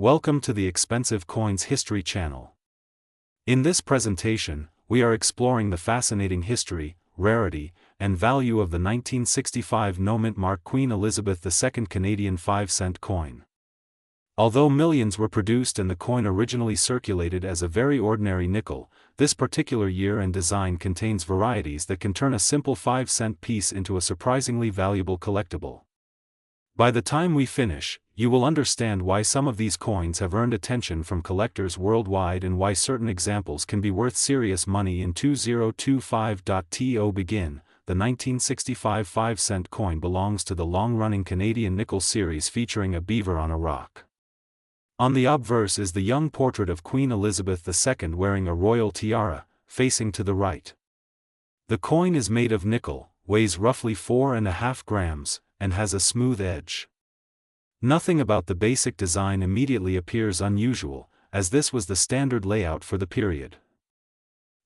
Welcome to the Expensive Coins History channel. In this presentation, we are exploring the fascinating history, rarity, and value of the 1965 no-mint mark Queen Elizabeth II Canadian 5-cent coin. Although millions were produced and the coin originally circulated as a very ordinary nickel, this particular year and design contains varieties that can turn a simple 5-cent piece into a surprisingly valuable collectible. By the time we finish, you will understand why some of these coins have earned attention from collectors worldwide and why certain examples can be worth serious money in 2025. Begin. The 1965 5-cent coin belongs to the long-running Canadian nickel series featuring a beaver on a rock. On the obverse is the young portrait of Queen Elizabeth II wearing a royal tiara, facing to the right. The coin is made of nickel, weighs roughly 4.5 grams, and has a smooth edge. Nothing about the basic design immediately appears unusual, as this was the standard layout for the period.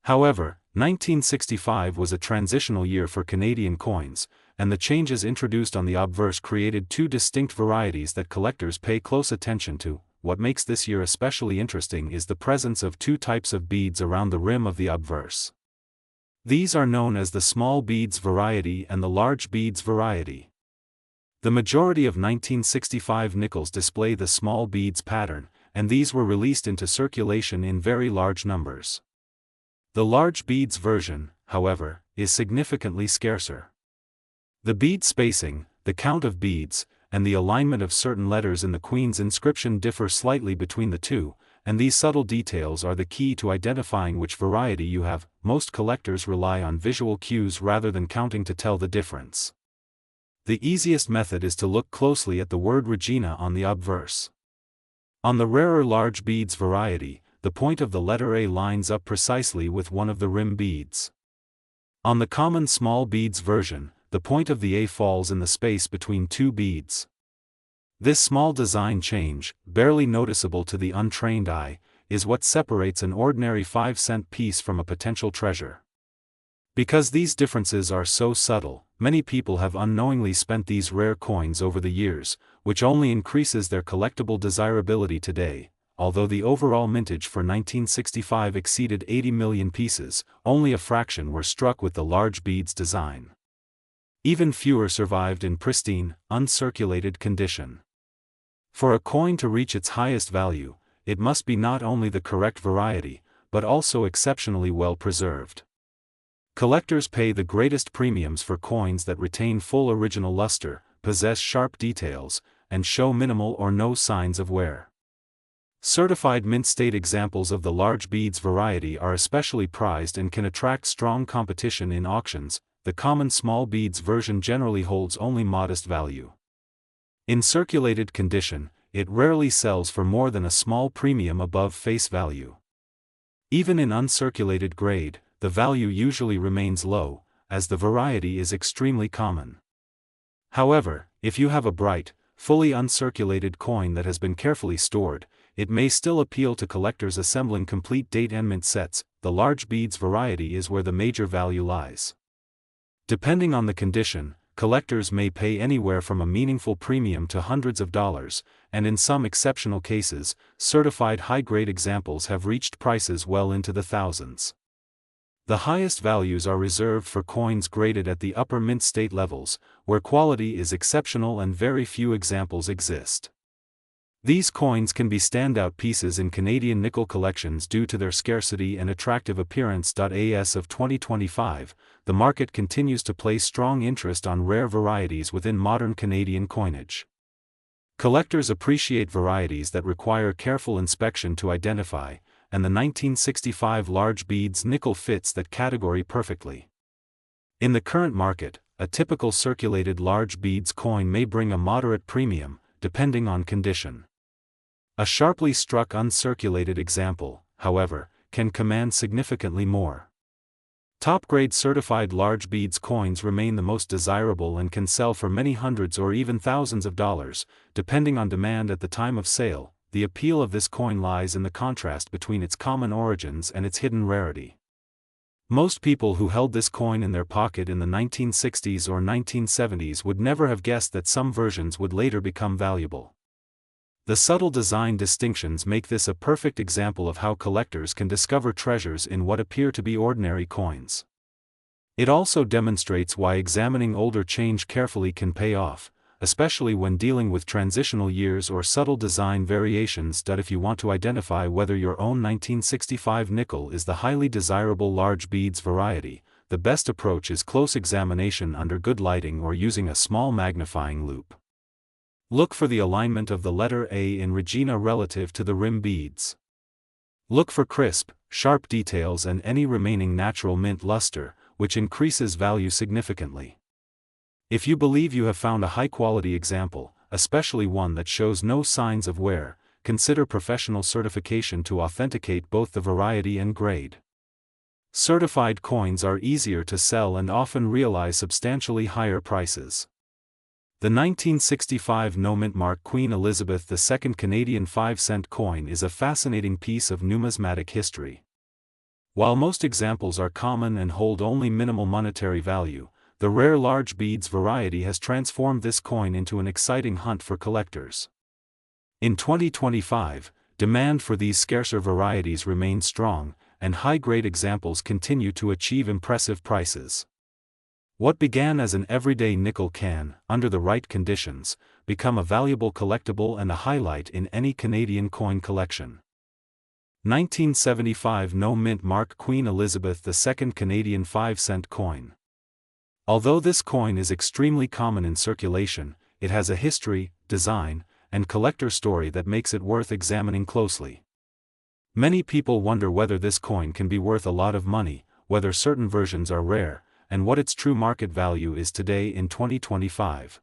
However, 1965 was a transitional year for Canadian coins, and the changes introduced on the obverse created two distinct varieties that collectors pay close attention to. What makes this year especially interesting is the presence of two types of beads around the rim of the obverse. These are known as the small beads variety and the large beads variety. The majority of 1965 nickels display the small beads pattern, and these were released into circulation in very large numbers. The large beads version, however, is significantly scarcer. The bead spacing, the count of beads, and the alignment of certain letters in the Queen's inscription differ slightly between the two, and these subtle details are the key to identifying which variety you have. Most collectors rely on visual cues rather than counting to tell the difference. The easiest method is to look closely at the word Regina on the obverse. On the rarer large beads variety, the point of the letter A lines up precisely with one of the rim beads. On the common small beads version, the point of the A falls in the space between two beads. This small design change, barely noticeable to the untrained eye, is what separates an ordinary 5-cent piece from a potential treasure. Because these differences are so subtle, many people have unknowingly spent these rare coins over the years, which only increases their collectible desirability today. Although the overall mintage for 1965 exceeded 80 million pieces, only a fraction were struck with the large beads design. Even fewer survived in pristine, uncirculated condition. For a coin to reach its highest value, it must be not only the correct variety, but also exceptionally well preserved. Collectors pay the greatest premiums for coins that retain full original luster, possess sharp details, and show minimal or no signs of wear. Certified mint state examples of the large beads variety are especially prized and can attract strong competition in auctions. The common small beads version generally holds only modest value. In circulated condition, it rarely sells for more than a small premium above face value. Even in uncirculated grade, the value usually remains low, as the variety is extremely common. However, if you have a bright, fully uncirculated coin that has been carefully stored, it may still appeal to collectors assembling complete date and mint sets. The large beads variety is where the major value lies. Depending on the condition, collectors may pay anywhere from a meaningful premium to hundreds of dollars, and in some exceptional cases, certified high-grade examples have reached prices well into the thousands. The highest values are reserved for coins graded at the upper mint state levels, where quality is exceptional and very few examples exist. These coins can be standout pieces in Canadian nickel collections due to their scarcity and attractive appearance. As of 2025, the market continues to place strong interest on rare varieties within modern Canadian coinage. Collectors appreciate varieties that require careful inspection to identify, and the 1965 large beads nickel fits that category perfectly. In the current market, a typical circulated large beads coin may bring a moderate premium, depending on condition. A sharply struck uncirculated example, however, can command significantly more. Top-grade certified large beads coins remain the most desirable and can sell for many hundreds or even thousands of dollars, depending on demand at the time of sale. The appeal of this coin lies in the contrast between its common origins and its hidden rarity. Most people who held this coin in their pocket in the 1960s or 1970s would never have guessed that some versions would later become valuable. The subtle design distinctions make this a perfect example of how collectors can discover treasures in what appear to be ordinary coins. It also demonstrates why examining older change carefully can pay off, especially when dealing with transitional years or subtle design variations. If you want to identify whether your own 1965 nickel is the highly desirable large beads variety, the best approach is close examination under good lighting or using a small magnifying loupe. Look for the alignment of the letter A in Regina relative to the rim beads. Look for crisp, sharp details and any remaining natural mint luster, which increases value significantly. If you believe you have found a high-quality example, especially one that shows no signs of wear, consider professional certification to authenticate both the variety and grade. Certified coins are easier to sell and often realize substantially higher prices. The 1965 no-mint mark Queen Elizabeth II Canadian 5-cent coin is a fascinating piece of numismatic history. While most examples are common and hold only minimal monetary value, the rare large beads variety has transformed this coin into an exciting hunt for collectors. In 2025, demand for these scarcer varieties remains strong, and high-grade examples continue to achieve impressive prices. What began as an everyday nickel can, under the right conditions, become a valuable collectible and a highlight in any Canadian coin collection. 1975 no-mint mark Queen Elizabeth II Canadian 5-cent coin. Although this coin is extremely common in circulation, it has a history, design, and collector story that makes it worth examining closely. Many people wonder whether this coin can be worth a lot of money, whether certain versions are rare, and what its true market value is today in 2025.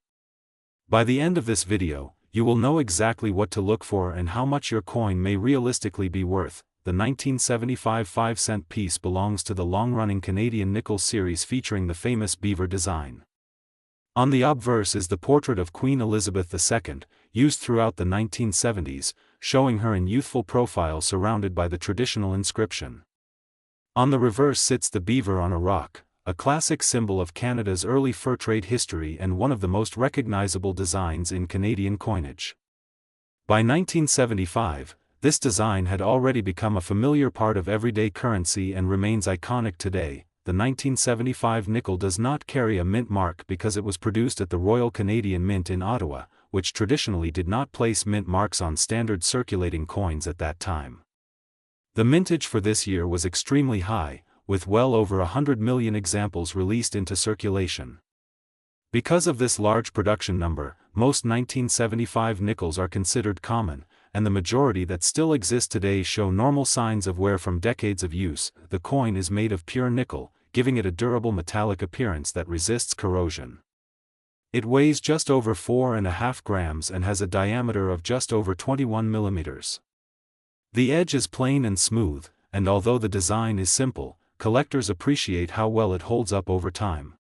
By the end of this video, you will know exactly what to look for and how much your coin may realistically be worth. The 1975 5-cent piece belongs to the long-running Canadian nickel series featuring the famous beaver design. On the obverse is the portrait of Queen Elizabeth II, used throughout the 1970s, showing her in youthful profile surrounded by the traditional inscription. On the reverse sits the beaver on a rock, a classic symbol of Canada's early fur trade history and one of the most recognizable designs in Canadian coinage. By 1975, this design had already become a familiar part of everyday currency and remains iconic today. The 1975 nickel does not carry a mint mark because it was produced at the Royal Canadian Mint in Ottawa, which traditionally did not place mint marks on standard circulating coins at that time. The mintage for this year was extremely high, with well over 100 million examples released into circulation. Because of this large production number, most 1975 nickels are considered common, and the majority that still exist today show normal signs of wear from decades of use. The coin is made of pure nickel, giving it a durable metallic appearance that resists corrosion. It weighs just over 4.5 grams and has a diameter of just over 21 millimeters. The edge is plain and smooth, and although the design is simple, collectors appreciate how well it holds up over time.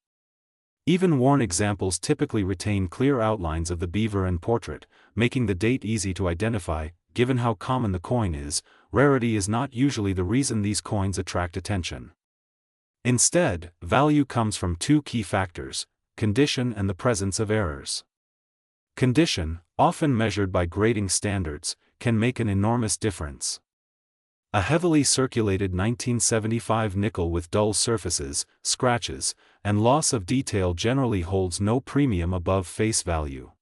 Even worn examples typically retain clear outlines of the beaver and portrait, making the date easy to identify. Given how common the coin is, rarity is not usually the reason these coins attract attention. Instead, value comes from two key factors: condition and the presence of errors. Condition, often measured by grading standards, can make an enormous difference. A heavily circulated 1975 nickel with dull surfaces, scratches, and loss of detail generally holds no premium above face value.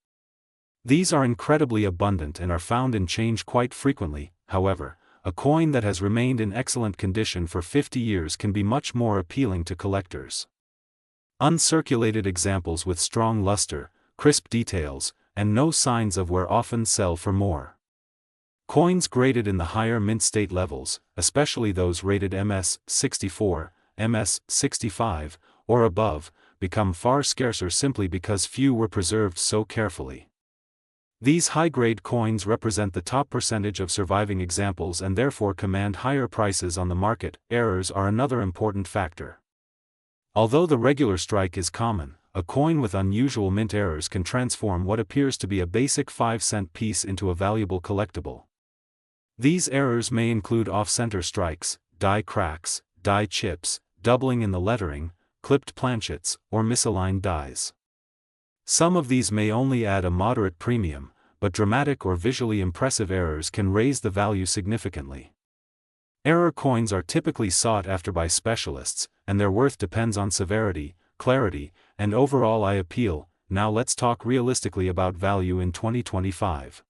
These are incredibly abundant and are found in change quite frequently. However, a coin that has remained in excellent condition for 50 years can be much more appealing to collectors. Uncirculated examples with strong luster, crisp details, and no signs of wear often sell for more. Coins graded in the higher mint state levels, especially those rated MS 64, MS 65, or above, become far scarcer simply because few were preserved so carefully. These high-grade coins represent the top percentage of surviving examples and therefore command higher prices on the market. Errors are another important factor. Although the regular strike is common, a coin with unusual mint errors can transform what appears to be a basic 5-cent piece into a valuable collectible. These errors may include off-center strikes, die cracks, die chips, doubling in the lettering, clipped planchets, or misaligned dies. Some of these may only add a moderate premium, but dramatic or visually impressive errors can raise the value significantly. Error coins are typically sought after by specialists, and their worth depends on severity, clarity, and overall eye appeal. Now let's talk realistically about value in 2025.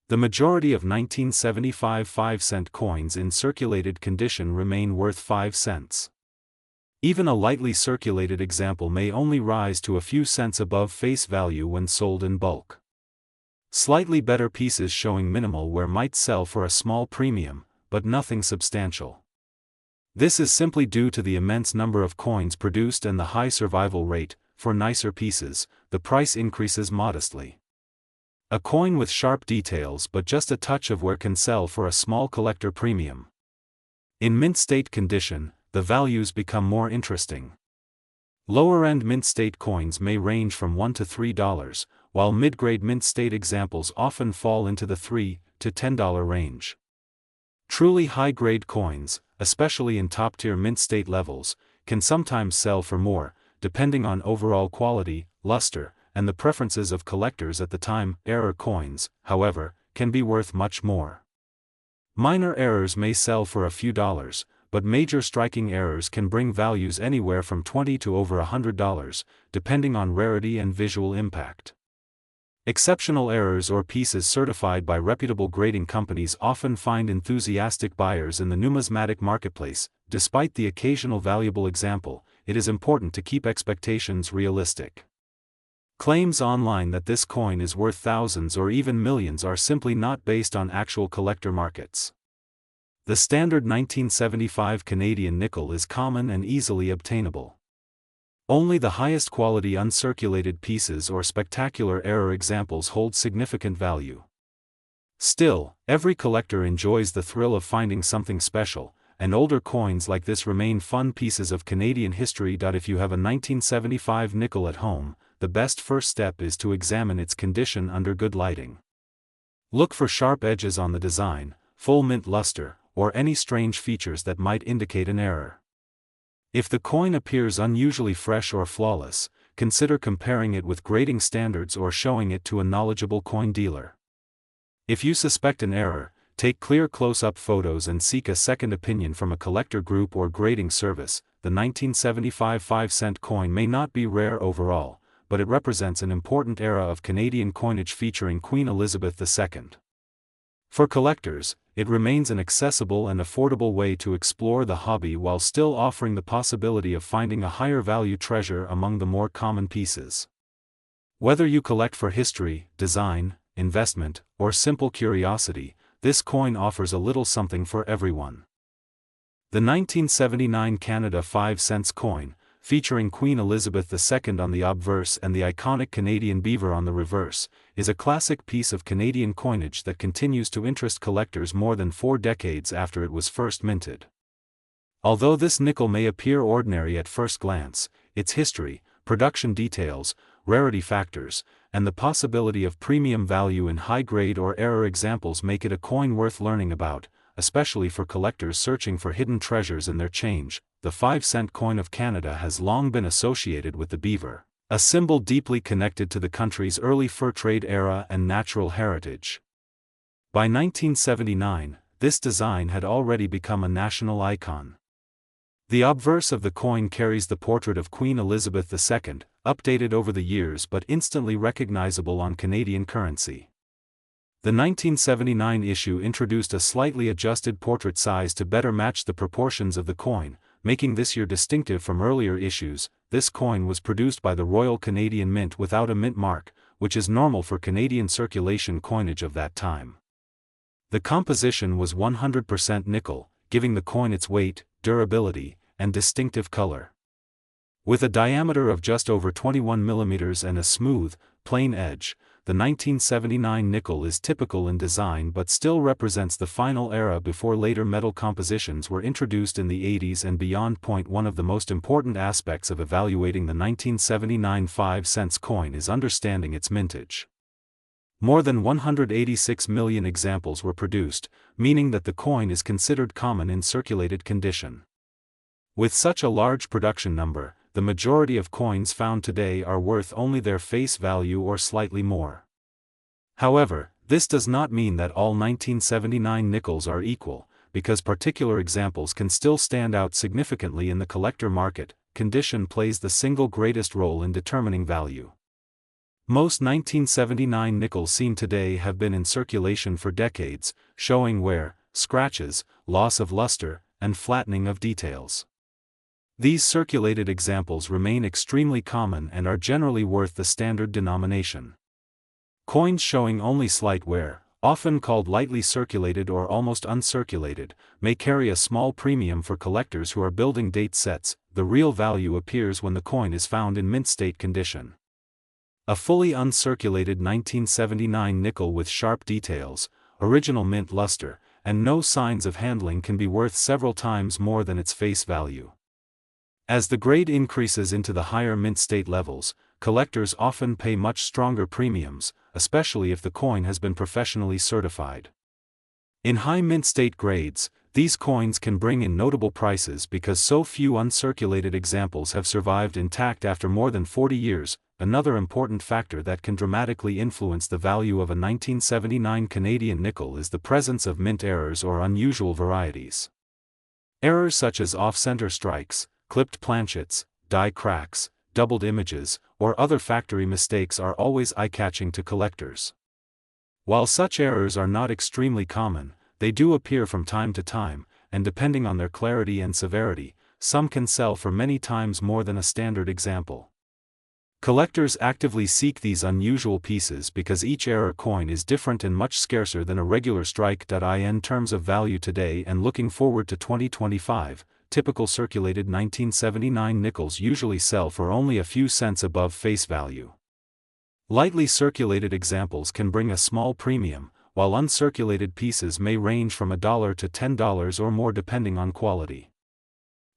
The majority of 1975 5-cent coins in circulated condition remain worth 5 cents. Even a lightly circulated example may only rise to a few cents above face value when sold in bulk. Slightly better pieces showing minimal wear might sell for a small premium, but nothing substantial. This is simply due to the immense number of coins produced and the high survival rate. For nicer pieces, the price increases modestly. A coin with sharp details but just a touch of wear can sell for a small collector premium. In mint state condition, the values become more interesting. Lower-end mint state coins may range from $1 to $3, while mid-grade mint state examples often fall into the $3 to $10 range. Truly high-grade coins, especially in top-tier mint state levels, can sometimes sell for more, depending on overall quality, luster, and the preferences of collectors at the time. Error coins, however, can be worth much more. Minor errors may sell for a few dollars, but major striking errors can bring values anywhere from $20 to over $100, depending on rarity and visual impact. Exceptional errors or pieces certified by reputable grading companies often find enthusiastic buyers in the numismatic marketplace. Despite the occasional valuable example, it is important to keep expectations realistic. Claims online that this coin is worth thousands or even millions are simply not based on actual collector markets. The standard 1975 Canadian nickel is common and easily obtainable. Only the highest quality uncirculated pieces or spectacular error examples hold significant value. Still, every collector enjoys the thrill of finding something special, and older coins like this remain fun pieces of Canadian history. If you have a 1975 nickel at home, the best first step is to examine its condition under good lighting. Look for sharp edges on the design, full mint luster, or any strange features that might indicate an error. If the coin appears unusually fresh or flawless, consider comparing it with grading standards or showing it to a knowledgeable coin dealer. If you suspect an error, take clear close-up photos and seek a second opinion from a collector group or grading service. The 1975 5-cent coin may not be rare overall, but it represents an important era of Canadian coinage featuring Queen Elizabeth II. For collectors, it remains an accessible and affordable way to explore the hobby while still offering the possibility of finding a higher value treasure among the more common pieces. Whether you collect for history, design, investment, or simple curiosity, this coin offers a little something for everyone. The 1979 Canada 5 cents coin, featuring Queen Elizabeth II on the obverse and the iconic Canadian beaver on the reverse, is a classic piece of Canadian coinage that continues to interest collectors more than 4 decades after it was first minted. Although this nickel may appear ordinary at first glance, its history, production details, rarity factors, and the possibility of premium value in high-grade or error examples make it a coin worth learning about, especially for collectors searching for hidden treasures in their change. The 5-cent coin of Canada has long been associated with the beaver, a symbol deeply connected to the country's early fur trade era and natural heritage. By 1979, this design had already become a national icon. The obverse of the coin carries the portrait of Queen Elizabeth II, updated over the years but instantly recognizable on Canadian currency. The 1979 issue introduced a slightly adjusted portrait size to better match the proportions of the coin, making this year distinctive from earlier issues. This coin was produced by the Royal Canadian Mint without a mint mark, which is normal for Canadian circulation coinage of that time. The composition was 100% nickel, giving the coin its weight, durability, and distinctive color. With a diameter of just over 21 mm and a smooth, plain edge, the 1979 nickel is typical in design but still represents the final era before later metal compositions were introduced in the 80s and beyond. One of the most important aspects of evaluating the 1979 5 cents coin is understanding its mintage. More than 186 million examples were produced, meaning that the coin is considered common in circulated condition. With such a large production number, the majority of coins found today are worth only their face value or slightly more. However, this does not mean that all 1979 nickels are equal, because particular examples can still stand out significantly in the collector market. Condition plays the single greatest role in determining value. Most 1979 nickels seen today have been in circulation for decades, showing wear, scratches, loss of luster, and flattening of details. These circulated examples remain extremely common and are generally worth the standard denomination. Coins showing only slight wear, often called lightly circulated or almost uncirculated, may carry a small premium for collectors who are building date sets. The real value appears when the coin is found in mint state condition. A fully uncirculated 1979 nickel with sharp details, original mint luster, and no signs of handling can be worth several times more than its face value. As the grade increases into the higher mint state levels, collectors often pay much stronger premiums, especially if the coin has been professionally certified. In high mint state grades, these coins can bring in notable prices because so few uncirculated examples have survived intact after more than 40 years. Another important factor that can dramatically influence the value of a 1979 Canadian nickel is the presence of mint errors or unusual varieties. Errors such as off-center strikes, clipped planchets, die cracks, doubled images, or other factory mistakes are always eye-catching to collectors. While such errors are not extremely common, they do appear from time to time, and depending on their clarity and severity, some can sell for many times more than a standard example. Collectors actively seek these unusual pieces because each error coin is different and much scarcer than a regular strike. In terms of value today and looking forward to 2025, typical circulated 1979 nickels usually sell for only a few cents above face value. Lightly circulated examples can bring a small premium, while uncirculated pieces may range from $1 to $10 or more depending on quality.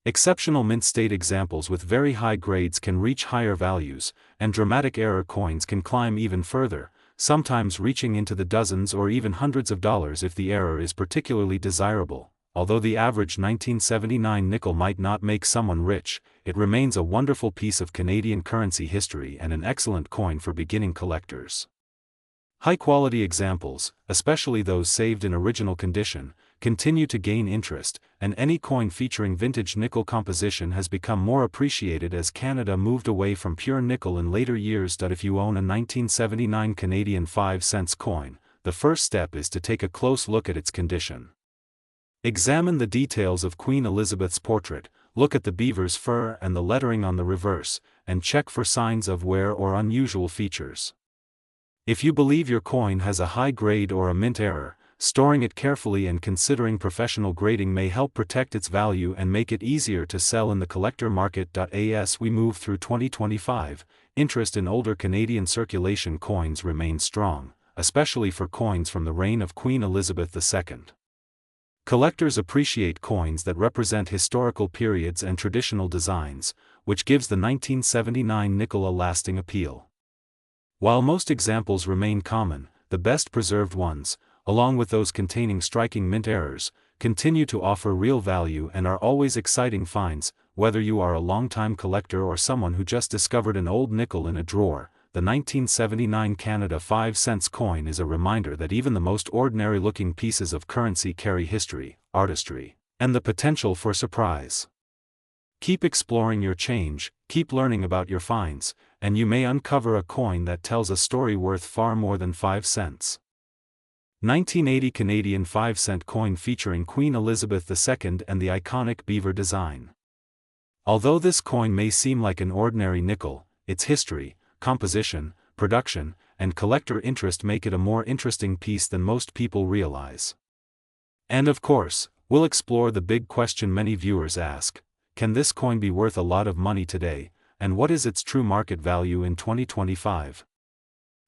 Exceptional mint state examples with very high grades can reach higher values, and dramatic error coins can climb even further, sometimes reaching into the dozens or even hundreds of dollars if the error is particularly desirable. Although the average 1979 nickel might not make someone rich, it remains a wonderful piece of Canadian currency history and an excellent coin for beginning collectors. High-quality examples, especially those saved in original condition, continue to gain interest, and any coin featuring vintage nickel composition has become more appreciated as Canada moved away from pure nickel in later years. If you own a 1979 Canadian 5-cent coin, the first step is to take a close look at its condition. Examine the details of Queen Elizabeth's portrait, look at the beaver's fur and the lettering on the reverse, and check for signs of wear or unusual features. If you believe your coin has a high grade or a mint error, storing it carefully and considering professional grading may help protect its value and make it easier to sell in the collector market. As we move through 2025, interest in older Canadian circulation coins remains strong, especially for coins from the reign of Queen Elizabeth II. Collectors appreciate coins that represent historical periods and traditional designs, which gives the 1979 nickel a lasting appeal. While most examples remain common, the best preserved ones, along with those containing striking mint errors, continue to offer real value and are always exciting finds. Whether you are a longtime collector or someone who just discovered an old nickel in a drawer, the 1979 Canada 5-cent coin is a reminder that even the most ordinary-looking pieces of currency carry history, artistry, and the potential for surprise. Keep exploring your change, keep learning about your finds, and you may uncover a coin that tells a story worth far more than 5 cents. 1980 Canadian 5-cent coin featuring Queen Elizabeth II and the iconic beaver design. Although this coin may seem like an ordinary nickel, its history, composition, production, and collector interest make it a more interesting piece than most people realize. And of course, we'll explore the big question many viewers ask: can this coin be worth a lot of money today, and what is its true market value in 2025?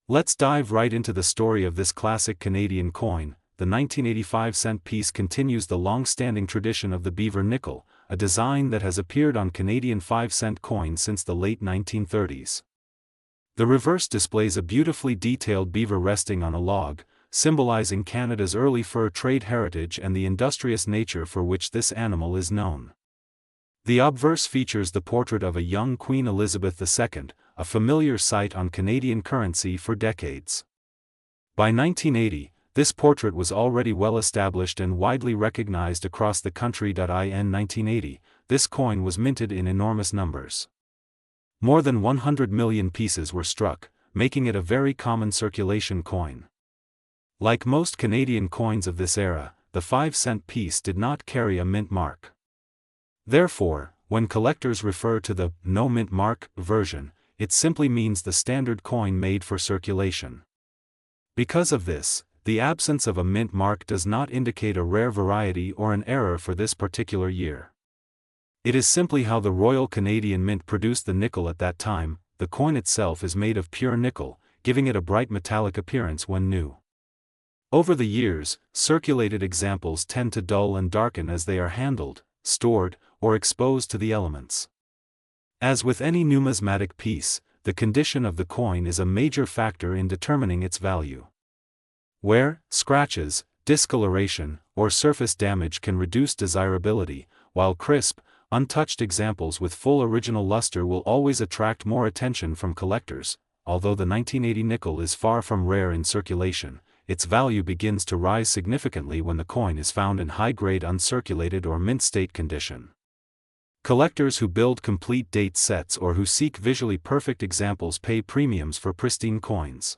Let's dive right into the story of this classic Canadian coin. The 1985-cent piece continues the long-standing tradition of the beaver nickel, a design that has appeared on Canadian 5-cent coins since the late 1930s. The reverse displays a beautifully detailed beaver resting on a log, symbolizing Canada's early fur trade heritage and the industrious nature for which this animal is known. The obverse features the portrait of a young Queen Elizabeth II, a familiar sight on Canadian currency for decades. By 1980, this portrait was already well established and widely recognized across the country. In 1980, this coin was minted in enormous numbers. More than 100 million pieces were struck, making it a very common circulation coin. Like most Canadian coins of this era, the 5-cent piece did not carry a mint mark. Therefore, when collectors refer to the no mint mark version, it simply means the standard coin made for circulation. Because of this, the absence of a mint mark does not indicate a rare variety or an error for this particular year. It is simply how the Royal Canadian Mint produced the nickel at that time. The coin itself is made of pure nickel, giving it a bright metallic appearance when new. Over the years, circulated examples tend to dull and darken as they are handled, stored, or exposed to the elements. As with any numismatic piece, the condition of the coin is a major factor in determining its value. Wear, scratches, discoloration, or surface damage can reduce desirability, while crisp, untouched examples with full original luster will always attract more attention from collectors. Although the 1980 nickel is far from rare in circulation, its value begins to rise significantly when the coin is found in high-grade uncirculated or mint-state condition. Collectors who build complete date sets or who seek visually perfect examples pay premiums for pristine coins.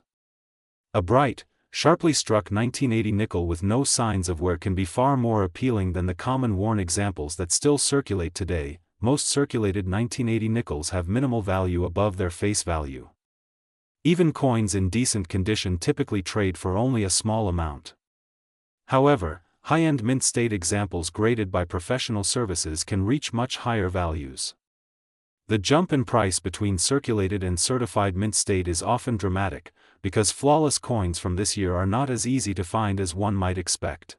A bright, sharply struck 1980 nickel with no signs of wear can be far more appealing than the common worn examples that still circulate today. Most circulated 1980 nickels have minimal value above their face value. Even coins in decent condition typically trade for only a small amount. However, high-end mint-state examples graded by professional services can reach much higher values. The jump in price between circulated and certified mint-state is often dramatic, because flawless coins from this year are not as easy to find as one might expect.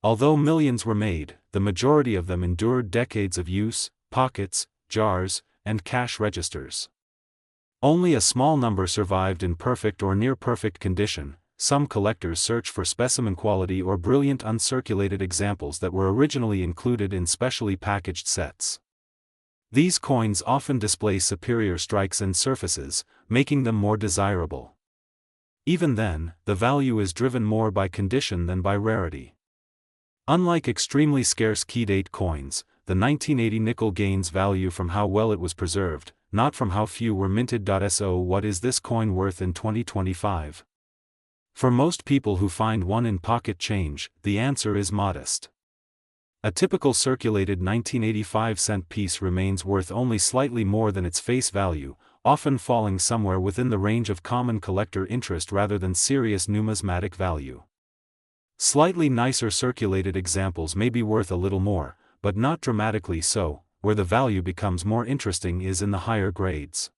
Although millions were made, the majority of them endured decades of use, pockets, jars, and cash registers. Only a small number survived in perfect or near-perfect condition. Some collectors search for specimen quality or brilliant uncirculated examples that were originally included in specially packaged sets. These coins often display superior strikes and surfaces, making them more desirable. Even then, the value is driven more by condition than by rarity. Unlike extremely scarce key-date coins, the 1980 nickel gains value from how well it was preserved, not from how few were minted. So what is this coin worth in 2025? For most people who find one in pocket change, the answer is modest. A typical circulated 1985-cent piece remains worth only slightly more than its face value, often falling somewhere within the range of common collector interest rather than serious numismatic value. Slightly nicer circulated examples may be worth a little more, but not dramatically so. Where the value becomes more interesting is in the higher grades.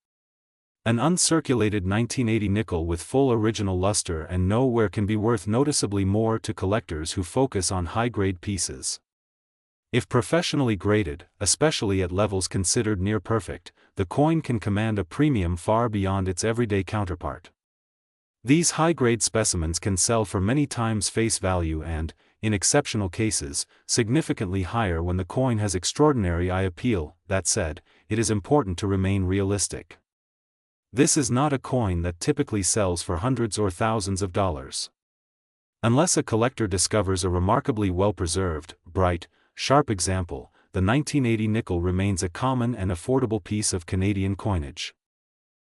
An uncirculated 1980 nickel with full original luster and no wear can be worth noticeably more to collectors who focus on high-grade pieces. If professionally graded, especially at levels considered near perfect, the coin can command a premium far beyond its everyday counterpart. These high-grade specimens can sell for many times face value and, in exceptional cases, significantly higher when the coin has extraordinary eye appeal. That said, it is important to remain realistic. This is not a coin that typically sells for hundreds or thousands of dollars. Unless a collector discovers a remarkably well-preserved, bright, sharp example, the 1980 nickel remains a common and affordable piece of Canadian coinage.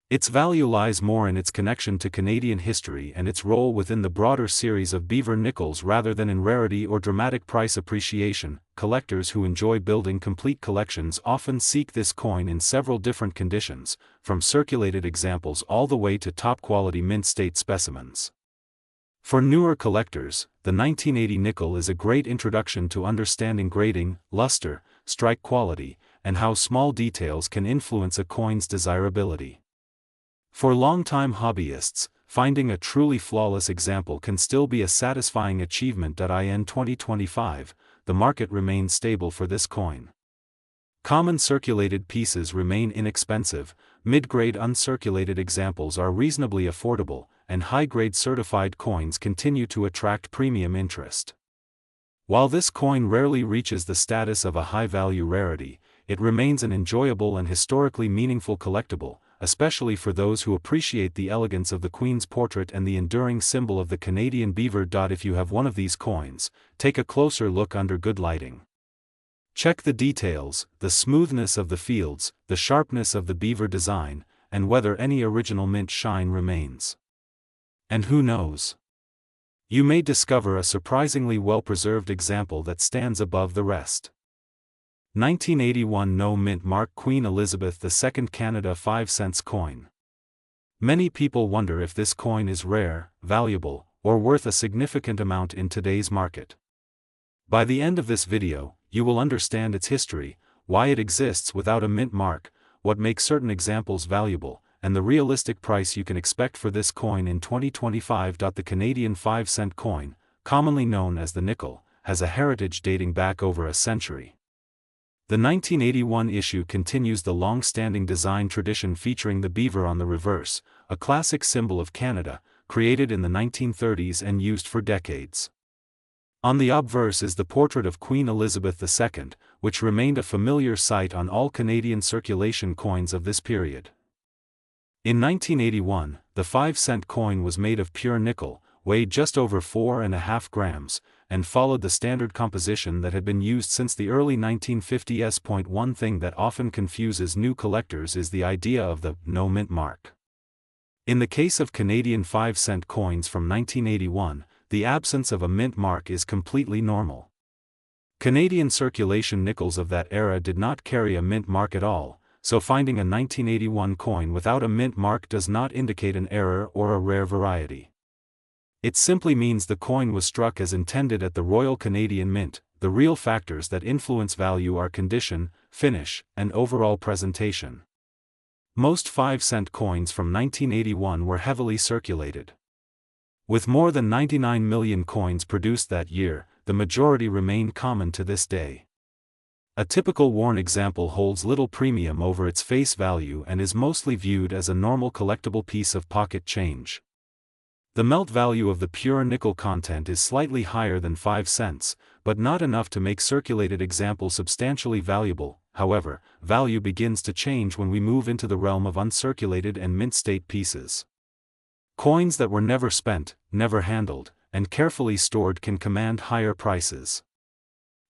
Its value lies more in its connection to Canadian history and its role within the broader series of beaver nickels rather than in rarity or dramatic price appreciation. Collectors who enjoy building complete collections often seek this coin in several different conditions, from circulated examples all the way to top-quality mint-state specimens. For newer collectors, the 1980 nickel is a great introduction to understanding grading, luster, strike quality, and how small details can influence a coin's desirability. For long-time hobbyists, finding a truly flawless example can still be a satisfying achievement. In 2025, the market remains stable for this coin. Common circulated pieces remain inexpensive, mid-grade uncirculated examples are reasonably affordable, and high-grade certified coins continue to attract premium interest. While this coin rarely reaches the status of a high-value rarity, it remains an enjoyable and historically meaningful collectible, especially for those who appreciate the elegance of the Queen's portrait and the enduring symbol of the Canadian beaver. If you have one of these coins, take a closer look under good lighting. Check the details, the smoothness of the fields, the sharpness of the beaver design, and whether any original mint shine remains. And who knows? You may discover a surprisingly well-preserved example that stands above the rest. 1981 No Mint Mark Queen Elizabeth II Canada 5 cents coin. Many people wonder if this coin is rare, valuable, or worth a significant amount in today's market. By the end of this video, you will understand its history, why it exists without a mint mark, what makes certain examples valuable, and the realistic price you can expect for this coin in 2025. The Canadian 5-cent coin, commonly known as the nickel, has a heritage dating back over a century. The 1981 issue continues the long-standing design tradition featuring the beaver on the reverse, a classic symbol of Canada, created in the 1930s and used for decades. On the obverse is the portrait of Queen Elizabeth II, which remained a familiar sight on all Canadian circulation coins of this period. In 1981, the 5-cent coin was made of pure nickel, weighed just over 4.5 grams, and followed the standard composition that had been used since the early 1950s. One thing that often confuses new collectors is the idea of the no mint mark. In the case of Canadian 5-cent coins from 1981, the absence of a mint mark is completely normal. Canadian circulation nickels of that era did not carry a mint mark at all, so finding a 1981 coin without a mint mark does not indicate an error or a rare variety. It simply means the coin was struck as intended at the Royal Canadian Mint. The real factors that influence value are condition, finish, and overall presentation. Most 5-cent coins from 1981 were heavily circulated. With more than 99 million coins produced that year, the majority remain common to this day. A typical worn example holds little premium over its face value and is mostly viewed as a normal collectible piece of pocket change. The melt value of the pure nickel content is slightly higher than 5 cents, but not enough to make circulated examples substantially valuable. However, value begins to change when we move into the realm of uncirculated and mint state pieces. Coins that were never spent, never handled, and carefully stored can command higher prices.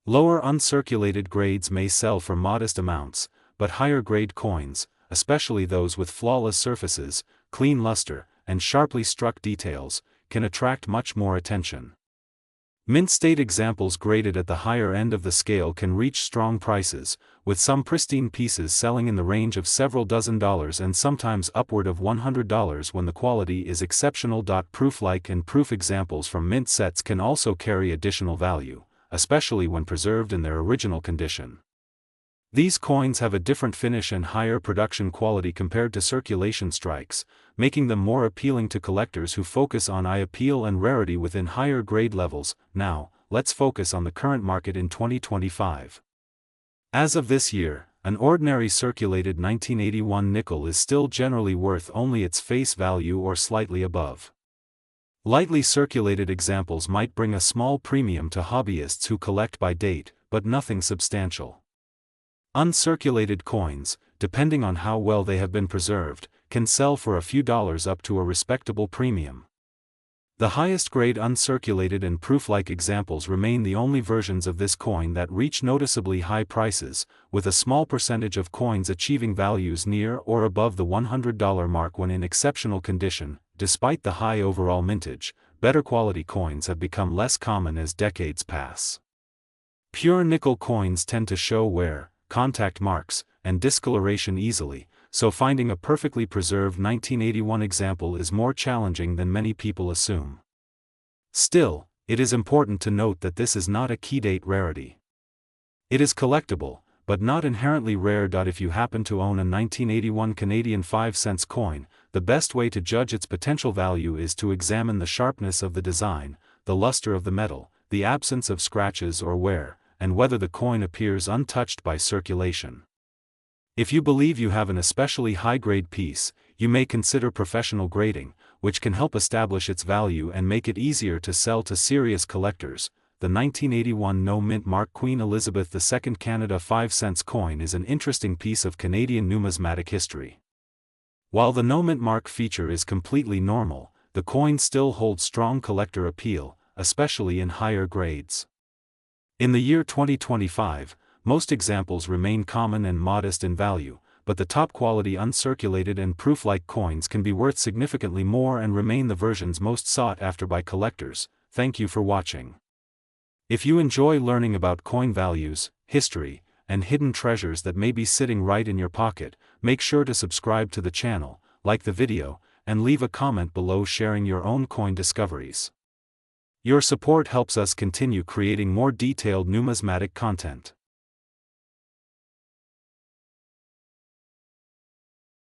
Lower uncirculated grades may sell for modest amounts, but higher grade coins, especially those with flawless surfaces, clean luster, and sharply struck details, can attract much more attention. Mint state examples graded at the higher end of the scale can reach strong prices, with some pristine pieces selling in the range of several dozen dollars and sometimes upward of $100 when the quality is exceptional. Proof-like and proof examples from mint sets can also carry additional value, especially when preserved in their original condition. These coins have a different finish and higher production quality compared to circulation strikes, making them more appealing to collectors who focus on eye appeal and rarity within higher grade levels. Now, let's focus on the current market in 2025. As of this year, an ordinary circulated 1981 nickel is still generally worth only its face value or slightly above. Lightly circulated examples might bring a small premium to hobbyists who collect by date, but nothing substantial. Uncirculated coins, depending on how well they have been preserved, can sell for a few dollars up to a respectable premium. The highest grade uncirculated and proof-like examples remain the only versions of this coin that reach noticeably high prices, with a small percentage of coins achieving values near or above the $100 mark when in exceptional condition. Despite the high overall mintage, better quality coins have become less common as decades pass. Pure nickel coins tend to show wear, contact marks, and discoloration easily, so finding a perfectly preserved 1981 example is more challenging than many people assume. Still, it is important to note that this is not a key-date rarity. It is collectible, but not inherently rare. If you happen to own a 1981 Canadian 5-cents coin, the best way to judge its potential value is to examine the sharpness of the design, the luster of the metal, the absence of scratches or wear, and whether the coin appears untouched by circulation. If you believe you have an especially high-grade piece, you may consider professional grading, which can help establish its value and make it easier to sell to serious collectors. The 1981 No Mint Mark Queen Elizabeth II Canada 5 cents coin is an interesting piece of Canadian numismatic history. While the no mint mark feature is completely normal, the coin still holds strong collector appeal, especially in higher grades. In the year 2025, most examples remain common and modest in value, but the top-quality uncirculated and proof-like coins can be worth significantly more and remain the versions most sought after by collectors. Thank you for watching. If you enjoy learning about coin values, history, and hidden treasures that may be sitting right in your pocket, make sure to subscribe to the channel, like the video, and leave a comment below sharing your own coin discoveries. Your support helps us continue creating more detailed numismatic content.